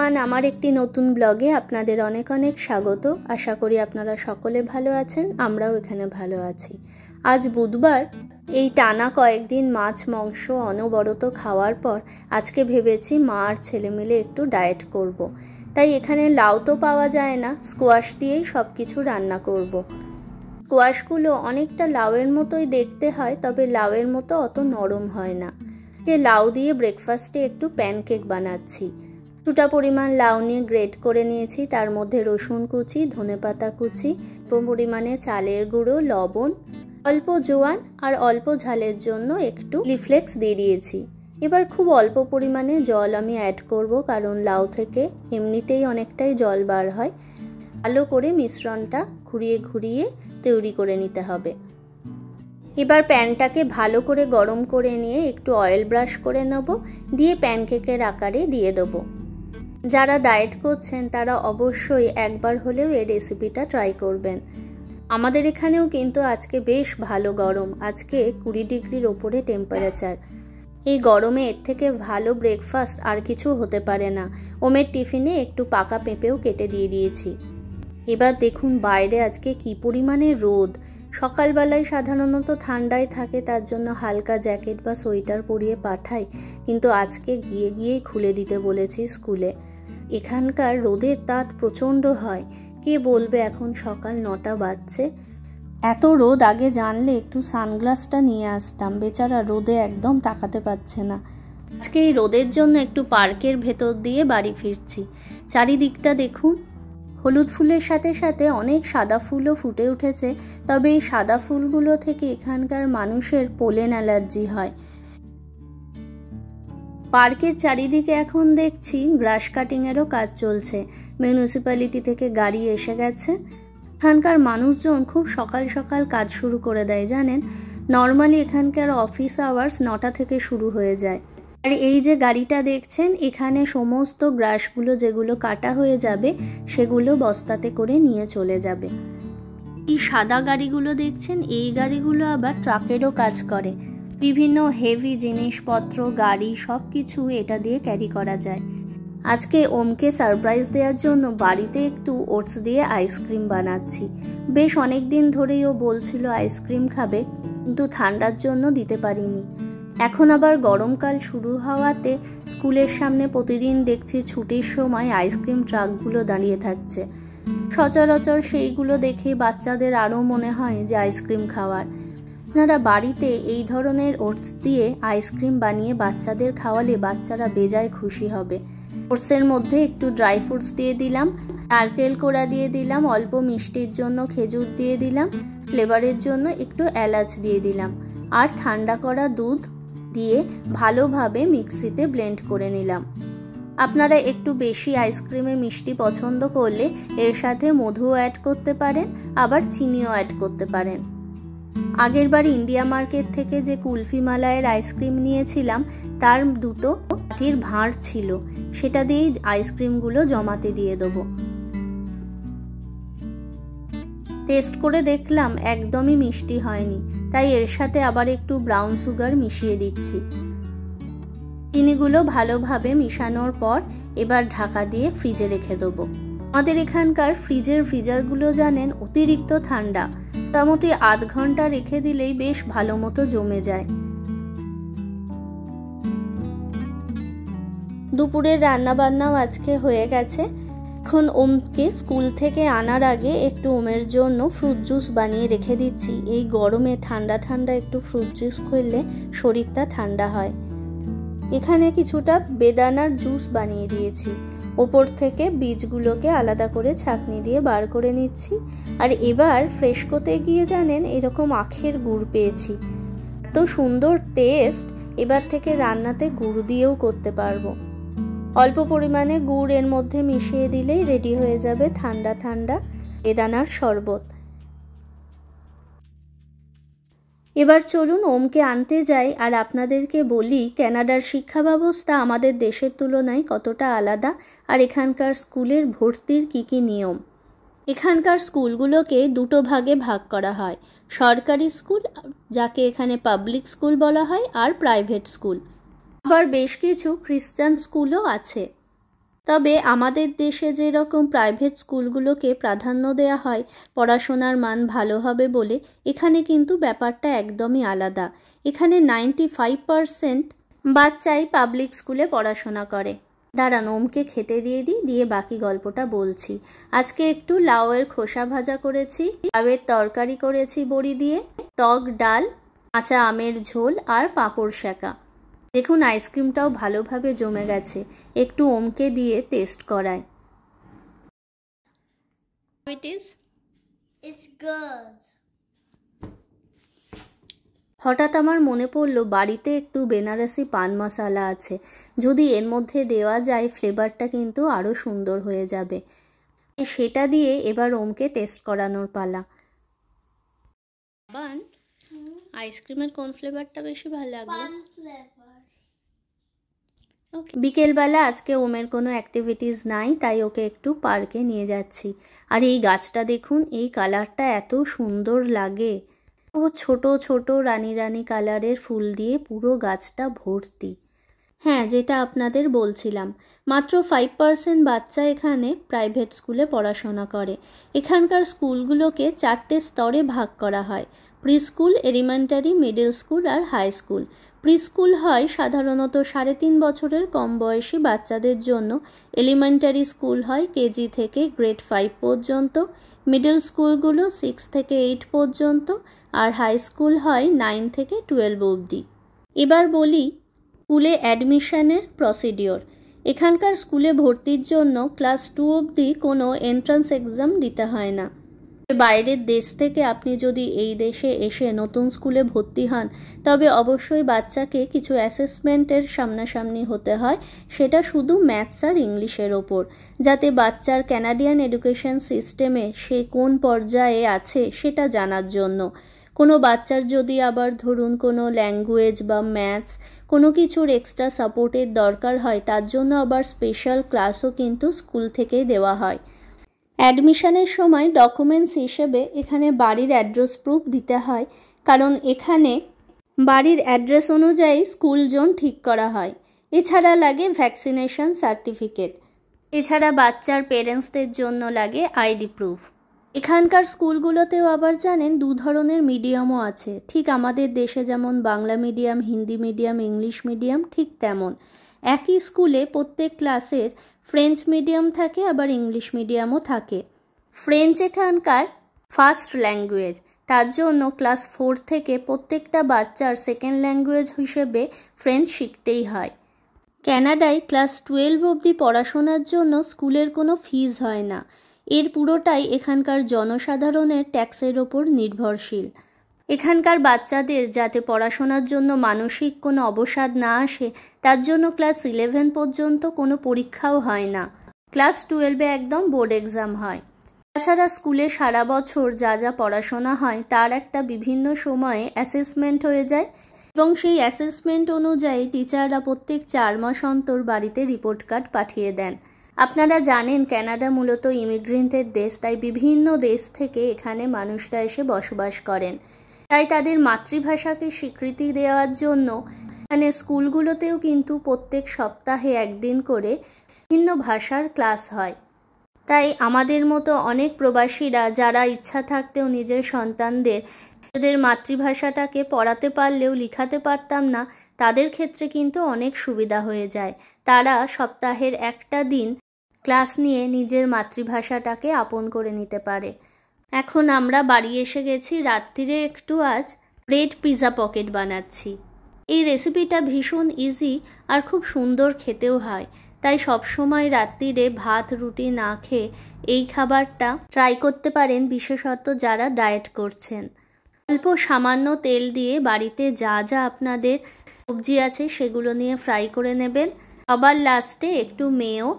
Everyone, আমার একটি নতুন ব্লগে আপনাদের অনেক অনেক স্বাগত। আশা করি আপনারা সকলে ভালো আছেন, আমরাও এখানে ভালো আছি। আজ বুধবার। এই টানা কয়েকদিন মাছ মাংস অনবরত খাওয়ার পর আজকে ভেবেছি মা আর ছেলে মিলে একটু ডায়েট করব। তাই এখানে লাউ তো পাওয়া যায় না, স্কোয়াশ দিয়েই সব কিছু রান্না করব। স্কোয়াশগুলো অনেকটা লাউয়ের মতোই দেখতে হয়, তবে লাউয়ের মতো অত নরম হয় না। লাউ দিয়ে ব্রেকফাস্টে একটু প্যানকেক বানাচ্ছি। কিছুটা পরিমাণ লাউ নিয়ে গ্রেট করে নিয়েছি, তার মধ্যে রসুন কুচি, ধনেপাতা কুচি, পরিমাণে চালের গুঁড়ো, লবণ, অল্প জোয়ান আর অল্প ঝালের জন্য একটু চিলি ফ্লেক্স দিয়ে দিয়েছি। এবার খুব অল্প পরিমাণে জল আমি অ্যাড করব, কারণ লাউ থেকে এমনিতেই অনেকটাই জল বার হয়। ভালো করে মিশ্রণটা ঘুরিয়ে ঘুরিয়ে তৈরি করে নিতে হবে। এবার প্যানটাকে ভালো করে গরম করে নিয়ে একটু অয়েল ব্রাশ করে নেব, দিয়ে প্যানকেকের আকারে দিয়ে দেবো। যারা ডায়েট করছেন তারা অবশ্যই একবার হলেও এই রেসিপিটা ট্রাই করবেন। আমাদের এখানেও কিন্তু আজকে বেশ ভালো গরম, আজকে 20 ডিগ্রির ওপরে টেম্পারেচার। এই গরমে এর থেকে ভালো ব্রেকফাস্ট আর কিছু হতে পারে না। ওমের টিফিনে একটু পাকা পেঁপেও কেটে দিয়ে দিয়েছি। এবার দেখুন বাইরে আজকে কি পরিমাণে রোদ। সকালবেলায় সাধারণত ঠান্ডায় থাকে, তার জন্য হালকা জ্যাকেট বা সোয়েটার পরিয়ে পাঠাই, কিন্তু আজকে গিয়েই খুলে দিতে বলেছি স্কুলে। এখানকার রোদের তাপ প্রচণ্ড হয়, কে বলবে এখন সকাল 9টা বাজছে। এত রোদ আগে জানলে একটু সানগ্লাসটা নিয়ে আসতাম, বেচারা রোদে একদম তাকাতে পারছে না। আজকে এই রোদের জন্য একটু পার্কের ভেতর দিয়ে বাড়ি ফিরছি। চারিদিকটা দেখুন, হলুদ ফুলের সাথে সাথে অনেক সাদা ফুলও ফুটে উঠেছে, তবে এই সাদা ফুলগুলো থেকে এখানকার মানুষের পোলেন অ্যালার্জি হয়। পার্কের চারিদিকে এখন দেখছি গ্রাস কাটিংয়েরও কাজ চলছে। মিউনিসিপ্যালিটি থেকে গাড়ি এসে গেছে। এখানকার মানুষজন খুব সকাল সকাল কাজ শুরু করে দেয় জানেন। নর্মালি এখানকার অফিস আওয়ার্স 9টা থেকে শুরু হয়ে যায়। আর এই যে গাড়িটা দেখছেন, এখানে সমস্ত গ্রাসগুলো যেগুলো কাটা হয়ে যাবে সেগুলো বস্তাতে করে নিয়ে চলে যাবে। এই সাদা গাড়িগুলো দেখছেন, এই গাড়িগুলো আবার ট্রাকেরও কাজ করে। বিভিন্ন হেভি জিনিসপত্র, গাড়ি সব কিছু এটা দিয়ে ক্যারি করা যায়। আজকে ওমকে সারপ্রাইজ দেওয়ার জন্য বাড়িতে একটু ওটস দিয়ে আইসক্রিম বানাচ্ছি। বেশ অনেক দিন ধরেই ও বলছিল আইসক্রিম খাবে, কিন্তু ঠান্ডার জন্য দিতে পারিনি। এখন আবার গরমকাল শুরু হওয়াতে স্কুলের সামনে প্রতিদিন দেখছি ছুটির সময় আইসক্রিম ট্রাকগুলো দাঁড়িয়ে থাকছে। সচরাচর সেইগুলো দেখে বাচ্চাদের আরও মনে হয় যে আইসক্রিম খাওয়ার। আপনারা বাড়িতে এই ধরনের ওটস দিয়ে আইসক্রিম বানিয়ে বাচ্চাদের খাওয়ালে বাচ্চারা বেজায় খুশি হবে। ওটসের মধ্যে একটু ড্রাই ফ্রুটস দিয়ে দিলাম, নারকেল কোড়া দিয়ে দিলাম, অল্প মিষ্টির জন্য খেজুর দিয়ে দিলাম, ফ্লেভারের জন্য একটু এলাচ দিয়ে দিলাম, আর ঠান্ডা করা দুধ দিয়ে ভালোভাবে মিক্সিতে ব্লেন্ড করে নিলাম। আপনারা একটু বেশি আইসক্রিমে মিষ্টি পছন্দ করলে এর সাথে মধুও অ্যাড করতে পারেন, আবার চিনিও অ্যাড করতে পারেন। আগের বার ইন্ডিয়া মার্কেট থেকে যে কুলফি মালাইয়ের আইসক্রিম নিয়েছিলাম তার দুটো কাঠির ভাঁড় ছিল, সেটা দিয়েই আইসক্রিমগুলো জমাতে দিয়ে দেবো। টেস্ট করে দেখলাম একদমই মিষ্টি হয়নি, তাই এর সাথে আবার একটু ব্রাউন সুগার মিশিয়ে দিচ্ছি। চিনিগুলো ভালোভাবে মিশানোর পর এবার ঢাকা দিয়ে ফ্রিজে রেখে দেবো। আমাদের এখানকার ফ্রিজারগুলো জানেন অতিরিক্ত ঠান্ডা, মোটামুটি আধ ঘন্টা রেখে দিলেই বেশ ভালো মতো জমে যায়। দুপুরের রান্না বান্নাও আজকে হয়ে গেছে। এখন ওমকে স্কুল থেকে আনার আগে একটু ওমের জন্য ফ্রুট জুস বানিয়ে রেখে দিচ্ছি। এই গরমে ঠান্ডা ঠান্ডা একটু ফ্রুট জুস করলে শরীরটা ঠান্ডা হয়। এখানে কিছুটা বেদানার জুস বানিয়ে দিয়েছি। ওপর থেকে বীজগুলোকে আলাদা করে ছাঁকনি দিয়ে বার করে নিচ্ছি। আর এবার ফ্রেশকোতে গিয়ে জানেন এরকম আখের গুড় পেয়েছি, এত সুন্দর টেস্ট। এবার থেকে রান্নাতে গুড় দিয়েও করতে পারবো। অল্প পরিমাণে গুড় এর মধ্যে মিশিয়ে দিলেই রেডি হয়ে যাবে ঠান্ডা ঠান্ডা বেদানার শরবত। এবার চলুন ওমকে আনতে যাই আর আপনাদেরকে বলি কানাডার শিক্ষা ব্যবস্থা আমাদের দেশের তুলনায় কতটা আলাদা, আর এখানকার স্কুলের ভর্তির কী নিয়ম। এখানকার স্কুলগুলোকে দুটো ভাগে ভাগ করা হয়, সরকারি স্কুল যাকে এখানে পাবলিক স্কুল বলা হয়, আর প্রাইভেট স্কুল। আবার বেশ কিছু খ্রিস্টান স্কুলও আছে। তবে আমাদের দেশে যেরকম প্রাইভেট স্কুলগুলোকে প্রাধান্য দেওয়া হয় পড়াশোনার মান ভালো হবে বলে, এখানে কিন্তু ব্যাপারটা একদমই আলাদা। এখানে 95% বাচ্চাই পাবলিক স্কুলে পড়াশোনা করে। দাঁড়ান, ওমকে খেতে দিয়ে বাকি গল্পটা বলছি। আজকে একটু লাউয়ের খোসা ভাজা করেছি, লাউয়ের তরকারি করেছি বড়ি দিয়ে, টক ডাল, কাঁচা আমের ঝোল আর পাঁপড় সেঁকা। দেখুন আইসক্রিমটাও ভালোভাবে জমে গেছে, একটু ওমকে দিয়ে টেস্ট করায়। It's good. হঠাৎ আমার মনে পড়লো বাড়িতে একটু বেনারসি পান মশলা আছে, যদি এর মধ্যে দেওয়া যায় ফ্লেভারটা কিন্তু আরও সুন্দর হয়ে যাবে। সেটা দিয়ে এবার ওমকে টেস্ট করানোর পালা। আইসক্রিমের কোন ফ্লেভারটা বেশি ভালো লাগলো? বিকেলবেলা আজকে ওমের কোনো অ্যাক্টিভিটিস নাই, তাই ওকে একটু পার্কে নিয়ে যাচ্ছি। আর এই গাছটা দেখুন, এই কালারটা এত সুন্দর লাগে। ও ছোট ছোট রানী রানী কালারের ফুল দিয়ে পুরো গাছটা ভর্তি। হ্যাঁ, যেটা আপনাদের বলছিলাম, মাত্র 5% বাচ্চা এখানে প্রাইভেট স্কুলে পড়াশোনা করে। এখানকার স্কুলগুলোকে 4টে স্তরে ভাগ করা হয়: pre school, elementary, middle school আর হাই স্কুল। প্রি স্কুল হয় সাধারণত 3.5 বছরের কম বয়সী বাচ্চাদের জন্য, এলিমেন্টারি স্কুল হয় কেজি থেকে গ্রেড 5 পর্যন্ত, মিডল স্কুলগুলো 6 থেকে 8 পর্যন্ত, আর হাই স্কুল হয় 9 থেকে 12 অবধি। এবার বলি স্কুলে অ্যাডমিশনের প্রসিডিওর। এখানকার স্কুলে ভর্তির জন্য ক্লাস 2 অবধি কোনো এন্ট্রান্স এক্সাম দিতে হয় না। বাইরের দেশ থেকে আপনি যদি এই দেশে এসে নতুন স্কুলে ভর্তি হন, তবে অবশ্যই বাচ্চাকে কিছু অ্যাসেসমেন্টের সামনাসামনি হতে হয়, সেটা শুধু ম্যাথস আর ইংলিশের ওপর, যাতে বাচ্চার ক্যানাডিয়ান এডুকেশন সিস্টেমে সে কোন পর্যায়ে আছে সেটা জানার জন্য। কোনো বাচ্চার যদি আবার ধরুন কোনো ল্যাঙ্গুয়েজ বা ম্যাথস কোনো কিছুর এক্সট্রা সাপোর্টের দরকার হয়, তার জন্য আবার স্পেশাল ক্লাসও কিন্তু স্কুল থেকেই দেওয়া হয়। অ্যাডমিশনের সময় ডকুমেন্টস হিসেবে এখানে বাড়ির অ্যাড্রেস প্রুফ দিতে হয়, কারণ এখানে বাড়ির অ্যাড্রেস অনুযায়ী স্কুল জোন ঠিক করা হয়। এছাড়া লাগে ভ্যাকসিনেশন সার্টিফিকেট। এছাড়া বাচ্চার পেরেন্টসদের জন্য লাগে আইডি প্রুফ। এখানকার স্কুলগুলোতেও আবার জানেন 2 ধরনের মিডিয়ামও আছে। ঠিক আমাদের দেশে যেমন Bangla medium, Hindi medium, English medium, ঠিক তেমন একই স্কুলে প্রত্যেক ক্লাসের ফ্রেঞ্চ মিডিয়াম থাকে, আবার ইংলিশ মিডিয়ামও থাকে। ফ্রেঞ্চ এখানকার ফার্স্ট ল্যাঙ্গুয়েজ, তার জন্য ক্লাস 4 থেকে প্রত্যেকটা বাচ্চার সেকেন্ড ল্যাঙ্গুয়েজ হিসেবে ফ্রেঞ্চ শিখতেই হয়। ক্যানাডায় ক্লাস 12 অবধি পড়াশোনার জন্য স্কুলের কোনো ফিজ হয় না। এর পুরোটাই এখানকার জনসাধারণের ট্যাক্সের ওপর নির্ভরশীল। এখানকার বাচ্চাদের যাতে পড়াশোনার জন্য মানসিক কোনো অবসাদ না আসে, তার জন্য ক্লাস 11 পর্যন্ত কোনো পরীক্ষাও হয় না। ক্লাস 12-এ একদম বোর্ড এক্সাম হয়। তাছাড়া স্কুলে সারা বছর যা যা পড়াশোনা হয় তার একটা বিভিন্ন সময়ে অ্যাসেসমেন্ট হয়ে যায়, এবং সেই অ্যাসেসমেন্ট অনুযায়ী টিচাররা প্রত্যেক 4 মাস অন্তর বাড়িতে রিপোর্ট কার্ড পাঠিয়ে দেন। আপনারা জানেন ক্যানাডা মূলত ইমিগ্রেন্টের দেশ, তাই বিভিন্ন দেশ থেকে এখানে মানুষরা এসে বসবাস করেন। তাই তাদের মাতৃভাষাকে স্বীকৃতি দেওয়ার জন্য এখানে স্কুলগুলোতেও কিন্তু প্রত্যেক সপ্তাহে একদিন করে ভিন্ন ভাষার ক্লাস হয়। তাই আমাদের মতো অনেক প্রবাসীরা যারা ইচ্ছা থাকতেও নিজের সন্তানদের তাদের মাতৃভাষাটাকে পড়াতে পারলেও লিখাতে পারতাম না, তাদের ক্ষেত্রে কিন্তু অনেক সুবিধা হয়ে যায়। তারা সপ্তাহের একটা দিন ক্লাস নিয়ে নিজের মাতৃভাষাটাকে আপন করে নিতে পারে। এখন আমরা বাড়ি এসে গেছি, রাত্রিরে একটু আজ ব্রেড পিৎজা পকেট বানাচ্ছি। এই রেসিপিটা ভীষণ ইজি আর খুব সুন্দর খেতেও হয়, তাই সবসময় রাত্রিরে ভাত রুটি না খেয়ে এই খাবারটা ট্রাই করতে পারেন, বিশেষত যারা ডায়েট করছেন। অল্প সামান্য তেল দিয়ে বাড়িতে যা যা আপনাদের সবজি আছে সেগুলো নিয়ে ফ্রাই করে নেবেন। আবার লাস্টে একটু মেয়ো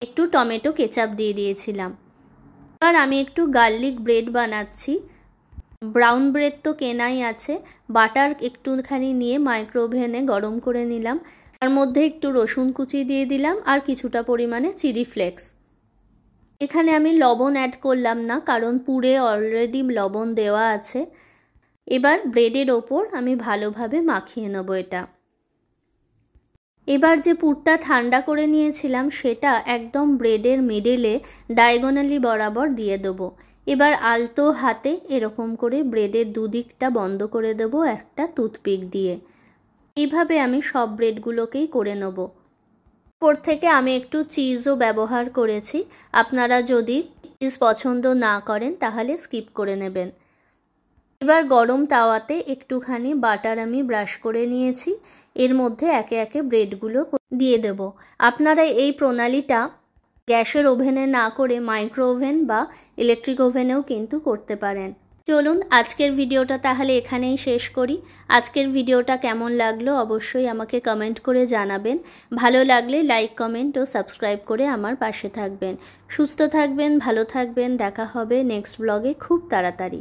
একটু টমেটো কেচাপ দিয়ে দিয়েছিলাম। আর আমি একটু গার্লিক ব্রেড বানাচ্ছি। ব্রাউন ব্রেড তো কেনাই আছে, বাটার একটুখানি নিয়ে মাইক্রোওভেনে গরম করে নিলাম, তার মধ্যে একটু রসুন কুচি দিয়ে দিলাম আর কিছুটা পরিমাণে চিলি ফ্লেক্স। এখানে আমি লবণ অ্যাড করলাম না, কারণ পুরে অলরেডি লবণ দেওয়া আছে। এবার ব্রেডের ওপর আমি ভালোভাবে মাখিয়ে নেব এটা। এবার যে পুরটা ঠান্ডা করে নিয়েছিলাম সেটা একদম ব্রেডের মিডলে ডায়াগোনালি বরাবর দিয়ে দেবো। এবার আলতো হাতে এরকম করে ব্রেডের দুদিকটা বন্ধ করে দেবো একটা টুথপিক দিয়ে। এইভাবে আমি সব ব্রেডগুলোকেই করে নেব। উপর থেকে আমি একটু চিজও ব্যবহার করেছি, আপনারা যদি চিজ পছন্দ না করেন তাহলে স্কিপ করে নেবেন। এবার গরম তাওয়াতে একটুখানি বাটার আমি ব্রাশ করে নিয়েছি, এর মধ্যে একে একে ব্রেডগুলো দিয়ে দেব। আপনারা এই প্রণালীটা গ্যাসের ওভেনে না করে মাইক্রো ওভেন বা ইলেকট্রিক ওভেনেও কিন্তু করতে পারেন। চলুন আজকের ভিডিওটা তাহলে এখানেই শেষ করি। আজকের ভিডিওটা কেমন লাগলো অবশ্যই আমাকে কমেন্ট করে জানাবেন। ভালো লাগলে লাইক, কমেন্ট ও সাবস্ক্রাইব করে আমার পাশে থাকবেন। সুস্থ থাকবেন, ভালো থাকবেন। দেখা হবে নেক্সট ব্লগে খুব তাড়াতাড়ি।